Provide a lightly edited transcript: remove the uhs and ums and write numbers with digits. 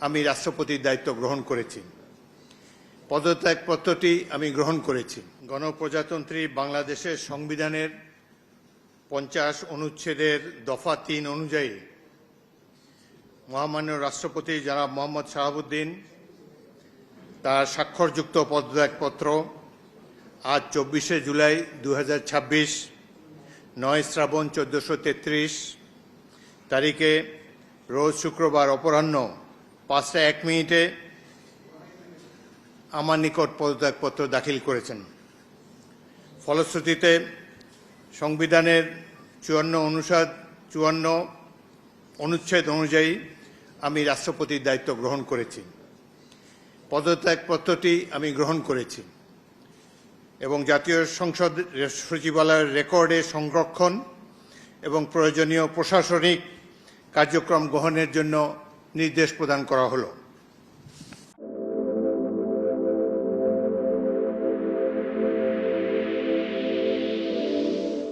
আমি রাষ্ট্রপতির দায়িত্ব গ্রহণ করেছি। পদত্যাগপত্রটি আমি গ্রহণ করেছি। গণপ্রজাতন্ত্রী বাংলাদেশের সংবিধানের 50 অনুচ্ছেদের দফা 3 অনুযায়ী মহামান্য রাষ্ট্রপতি জনাব মোহাম্মদ শাহাবুদ্দিন তার স্বাক্ষরযুক্ত পদত্যাগপত্র আজ 24শে জুলাই 2026 9 শ্রাবণ 1433 তারিখে রোজ শুক্রবার অপরাহ্ন 5টা 1 মিনিটে আমার নিকট পদত্যাগপত্র দাখিল করেছেন। ফলশ্রুতিতে সংবিধানের 54 অনুচ্ছেদ অনুযায়ী আমি রাষ্ট্রপতির দায়িত্ব গ্রহণ করেছি। পদত্যাগপত্রটি আমি গ্রহণ করেছি এবং জাতীয় সংসদ সচিবালয়ের রেকর্ডে সংরক্ষণ এবং প্রয়োজনীয় প্রশাসনিক কার্যক্রম গ্রহণের জন্য নির্দেশ প্রদান করা হলো।